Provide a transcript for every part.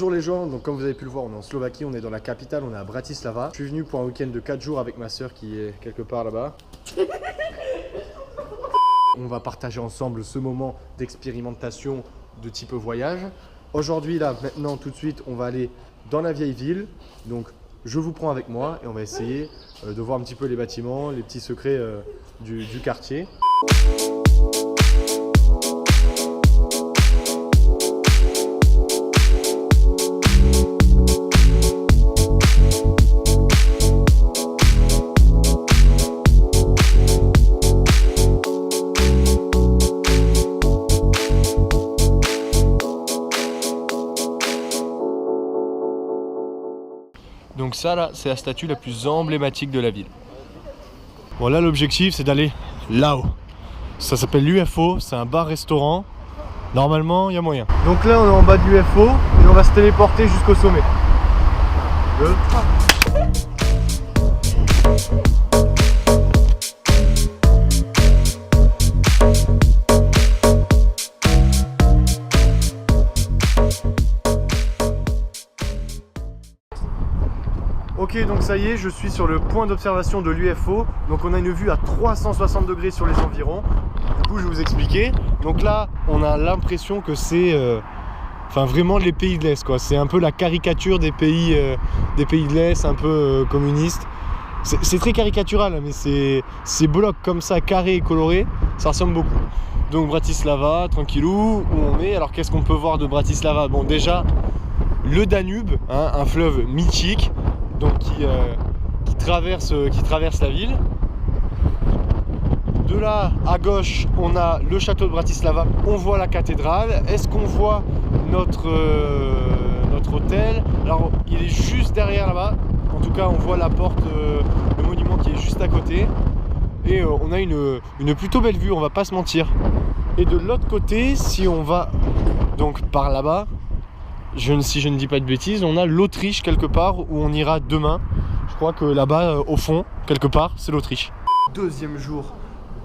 Bonjour les gens, donc comme vous avez pu le voir, on est en Slovaquie, on est dans la capitale, on est à Bratislava. Je suis venu pour un week-end de 4 jours avec ma soeur qui est quelque part là-bas. On va partager ensemble ce moment d'expérimentation de type voyage. Aujourd'hui, là, maintenant, tout de suite, on va aller dans la vieille ville. Donc, je vous prends avec moi et on va essayer de voir un petit peu les bâtiments, les petits secrets du quartier. Donc ça là, c'est la statue la plus emblématique de la ville. Bon là l'objectif c'est d'aller là-haut. Ça s'appelle l'UFO, c'est un bar-restaurant. Normalement il y a moyen. Donc là on est en bas de l'UFO et on va se téléporter jusqu'au sommet. 2, 3. Ok, donc ça y est, je suis sur le point d'observation de l'UFO. Donc on a une vue à 360 degrés sur les environs. Du coup, je vais vous expliquer. Donc là, on a l'impression que c'est vraiment les pays de l'Est, quoi. C'est un peu la caricature des pays de l'Est, un peu communistes. C'est très caricatural, mais ces blocs comme ça, carrés et colorés, ça ressemble beaucoup. Donc Bratislava, tranquillou, où on est. Alors qu'est-ce qu'on peut voir de Bratislava? Bon, déjà, le Danube, hein, un fleuve mythique. Donc qui traverse la ville. De là à gauche on a le château de Bratislava, on voit la cathédrale. Est-ce qu'on voit notre hôtel? Alors il est juste derrière là-bas, en tout cas on voit la porte, le monument qui est juste à côté. Et on a une plutôt belle vue, on va pas se mentir. Et de l'autre côté, si on va donc par là-bas, si je ne dis pas de bêtises, on a l'Autriche quelque part où on ira demain. Je crois que là-bas, au fond, quelque part, c'est l'Autriche. Deuxième jour,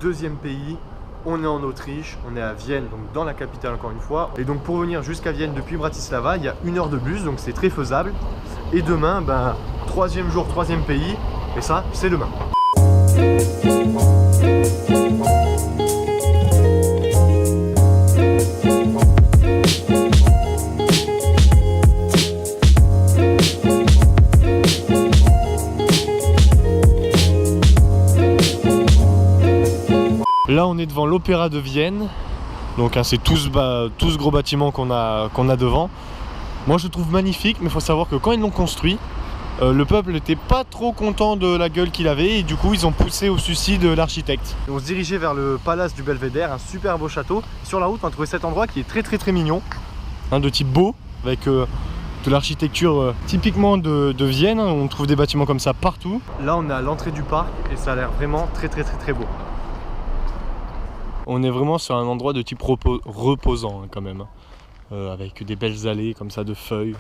deuxième pays, on est en Autriche, on est à Vienne, donc dans la capitale encore une fois. Et donc pour venir jusqu'à Vienne depuis Bratislava, il y a 1 heure de bus, donc c'est très faisable. Et demain, troisième jour, troisième pays, et ça, c'est demain. Là on est devant l'Opéra de Vienne, donc hein, c'est tout ce gros bâtiment qu'on a devant. Moi je le trouve magnifique, mais il faut savoir que quand ils l'ont construit, le peuple n'était pas trop content de la gueule qu'il avait et du coup ils ont poussé au suicide l'architecte. On se dirigeait vers le palace du Belvédère, un super beau château. Sur la route on a trouvé cet endroit qui est très mignon, hein, de type beau, avec de l'architecture typiquement de Vienne. On trouve des bâtiments comme ça partout. Là on est à l'entrée du parc et ça a l'air vraiment très beau. On est vraiment sur un endroit de type reposant hein, quand même, avec des belles allées comme ça de feuilles.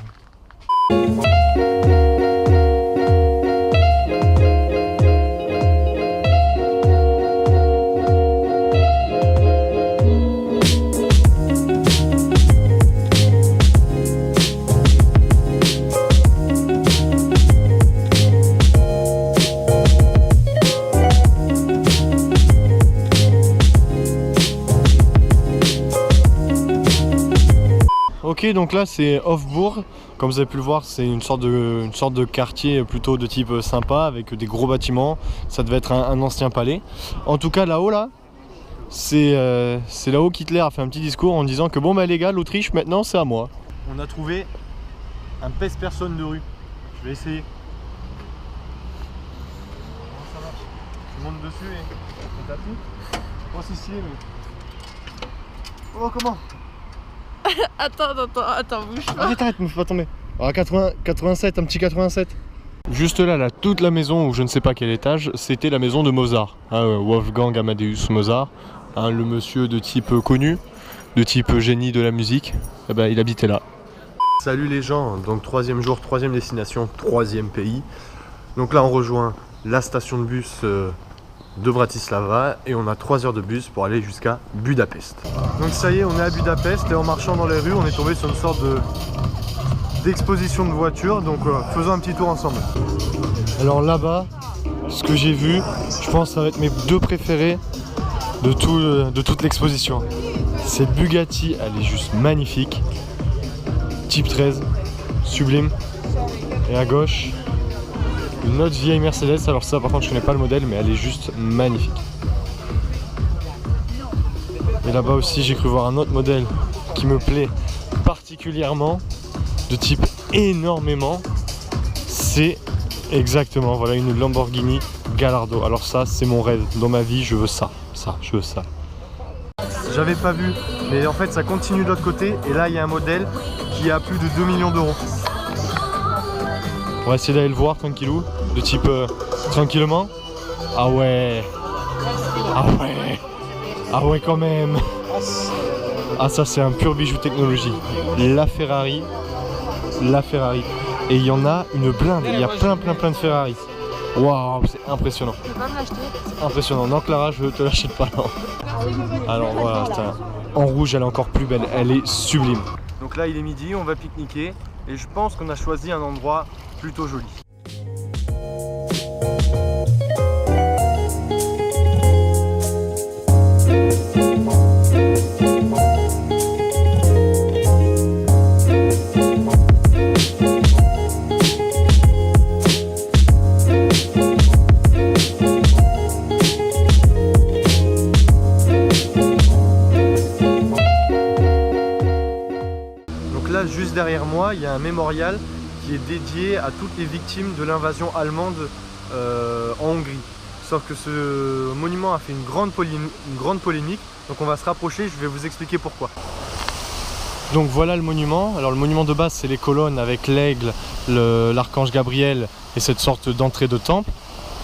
Ok, donc là c'est Hofburg, comme vous avez pu le voir, c'est une sorte de quartier plutôt de type sympa avec des gros bâtiments. Ça devait être un ancien palais. En tout cas là-haut là, c'est là-haut qu'Hitler a fait un petit discours en disant que bon bah les gars, l'Autriche maintenant c'est à moi. On a trouvé un pèse-personne de rue. Je vais essayer. Comment ça marche? Je monte dessus et t'appuies. Oh c'est stylé mais... Oh comment? Attends, bouge pas. Arrête, me fais pas tomber. Alors 87, un petit 87. Juste là, toute la maison, ou je ne sais pas quel étage, c'était la maison de Mozart. Hein, Wolfgang Amadeus Mozart, hein, le monsieur de type connu, de type génie de la musique, eh ben, il habitait là. Salut les gens, donc troisième jour, troisième destination, troisième pays. Donc là on rejoint la station de bus de Bratislava et on a 3 heures de bus pour aller jusqu'à Budapest. Donc ça y est, on est à Budapest et en marchant dans les rues, on est tombé sur une sorte d'exposition de voitures, donc faisons un petit tour ensemble. Alors là-bas, ce que j'ai vu, je pense que ça va être mes deux préférés de toute l'exposition. Cette Bugatti, elle est juste magnifique. Type 13, sublime. Et à gauche, une autre vieille Mercedes. Alors ça par contre je connais pas le modèle, mais elle est juste magnifique. Et là-bas aussi j'ai cru voir un autre modèle qui me plaît particulièrement, de type énormément. C'est exactement, voilà, une Lamborghini Gallardo. Alors ça c'est mon rêve, dans ma vie je veux ça, je veux ça. J'avais pas vu, mais en fait ça continue de l'autre côté. Et là il y a un modèle qui a plus de 2 millions d'euros. On va essayer d'aller le voir tranquillou, de type tranquillement. Ah ouais, ah ouais, ah ouais quand même. Ah ça c'est un pur bijou technologie. La Ferrari. Et il y en a une blinde, il y a plein de Ferrari. Waouh, c'est impressionnant. Tu peux pas me l'acheter? Impressionnant. Non Clara, je te l'achète pas non. Alors voilà, en rouge elle est encore plus belle, elle est sublime. Donc là il est midi, on va pique-niquer et je pense qu'on a choisi un endroit plutôt joli. Juste derrière moi, il y a un mémorial qui est dédié à toutes les victimes de l'invasion allemande en Hongrie. Sauf que ce monument a fait une grande polémique, donc on va se rapprocher, je vais vous expliquer pourquoi. Donc voilà le monument. Alors le monument de base c'est les colonnes avec l'aigle, l'archange Gabriel et cette sorte d'entrée de temple.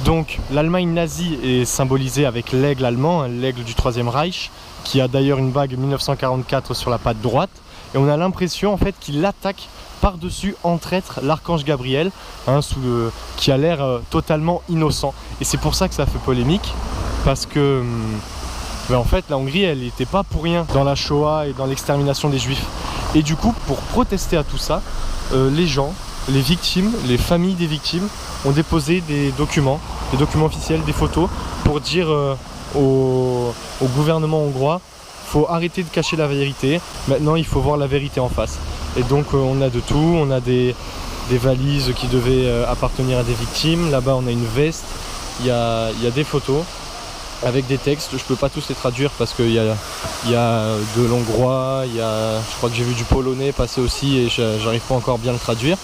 Donc l'Allemagne nazie est symbolisée avec l'aigle allemand, l'aigle du Troisième Reich, qui a d'ailleurs une bague 1944 sur la patte droite. Et on a l'impression en fait qu'il attaque par-dessus en traître l'archange Gabriel, hein, qui a l'air totalement innocent. Et c'est pour ça que ça fait polémique, parce que en fait la Hongrie elle n'était pas pour rien dans la Shoah et dans l'extermination des Juifs. Et du coup pour protester à tout ça, les gens, les victimes, les familles des victimes ont déposé des documents officiels, des photos pour dire au gouvernement hongrois: faut arrêter de cacher la vérité, maintenant il faut voir la vérité en face. Et donc on a de tout, on a des valises qui devaient appartenir à des victimes, là-bas on a une veste, il y a des photos avec des textes, je peux pas tous les traduire parce qu'il y a de l'hongrois, je crois que j'ai vu du polonais passer aussi et j'arrive pas encore bien le traduire.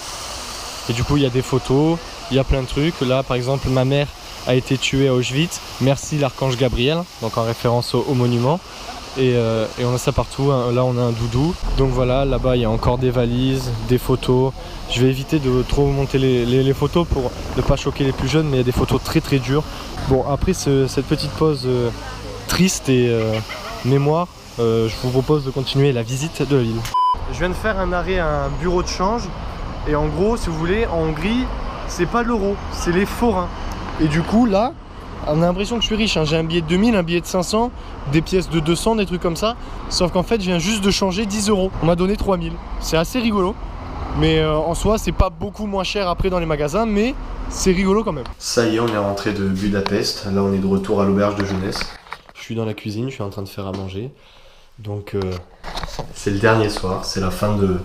Et du coup il y a des photos, il y a plein de trucs. Là par exemple ma mère a été tuée à Auschwitz, merci l'archange Gabriel, donc en référence au monument. Et on a ça partout, hein. Là on a un doudou. Donc voilà, là-bas il y a encore des valises, des photos. Je vais éviter de trop vous monter les photos pour ne pas choquer les plus jeunes, mais il y a des photos très dures. Bon, après cette petite pause triste et mémoire, je vous propose de continuer la visite de la ville. Je viens de faire un arrêt à un bureau de change. Et en gros, si vous voulez, en Hongrie, c'est pas l'euro, c'est les forains. Et du coup là, on a l'impression que je suis riche, hein. J'ai un billet de 2000, un billet de 500, des pièces de 200, des trucs comme ça. Sauf qu'en fait, je viens juste de changer 10 euros. On m'a donné 3000. C'est assez rigolo. Mais en soi, c'est pas beaucoup moins cher après dans les magasins, mais c'est rigolo quand même. Ça y est, on est rentré de Budapest. Là, on est de retour à l'auberge de jeunesse. Je suis dans la cuisine, je suis en train de faire à manger. Donc, c'est le dernier soir, c'est la fin de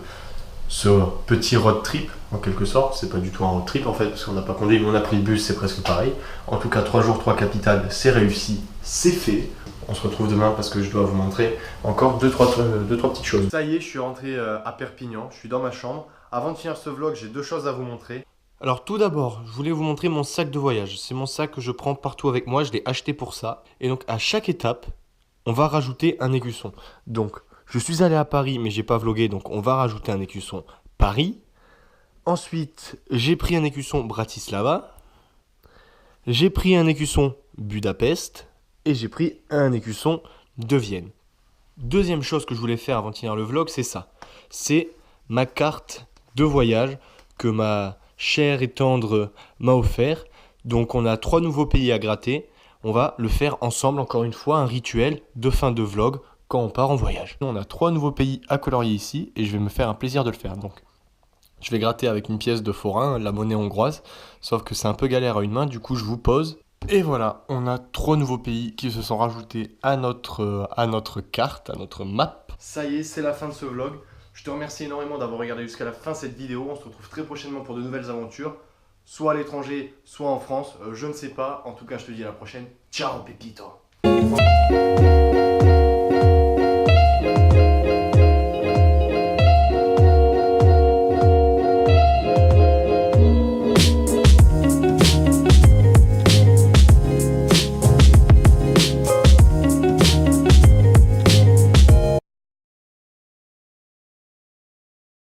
ce petit road trip en quelque sorte. C'est pas du tout un road trip en fait, parce qu'on n'a pas conduit, mais on a pris le bus, c'est presque pareil. En tout cas, 3 jours, 3 capitales, c'est réussi, c'est fait. On se retrouve demain parce que je dois vous montrer encore 2-3 petites choses. Ça y est, je suis rentré à Perpignan, je suis dans ma chambre. Avant de finir ce vlog, j'ai 2 choses à vous montrer. Alors tout d'abord, je voulais vous montrer mon sac de voyage. C'est mon sac que je prends partout avec moi, je l'ai acheté pour ça. Et donc à chaque étape, on va rajouter un écusson. Donc je suis allé à Paris, mais j'ai pas vlogué, donc on va rajouter un écusson Paris. Ensuite, j'ai pris un écusson Bratislava. J'ai pris un écusson Budapest. Et j'ai pris un écusson de Vienne. Deuxième chose que je voulais faire avant de finir le vlog, c'est ça. C'est ma carte de voyage que ma chère et tendre m'a offert. Donc on a 3 nouveaux pays à gratter. On va le faire ensemble, encore une fois, un rituel de fin de vlog quand on part en voyage. On a 3 nouveaux pays à colorier ici et je vais me faire un plaisir de le faire. Donc Je vais gratter avec une pièce de forain, la monnaie hongroise, sauf que c'est un peu galère à une main, du coup je vous pose. Et voilà, on a 3 nouveaux pays qui se sont rajoutés à notre carte, à notre map. Ça y est, c'est la fin de ce vlog. Je te remercie énormément d'avoir regardé jusqu'à la fin cette vidéo. On se retrouve très prochainement pour de nouvelles aventures, soit à l'étranger, soit en France, je ne sais pas. En tout cas, je te dis à la prochaine. Ciao, Pepito!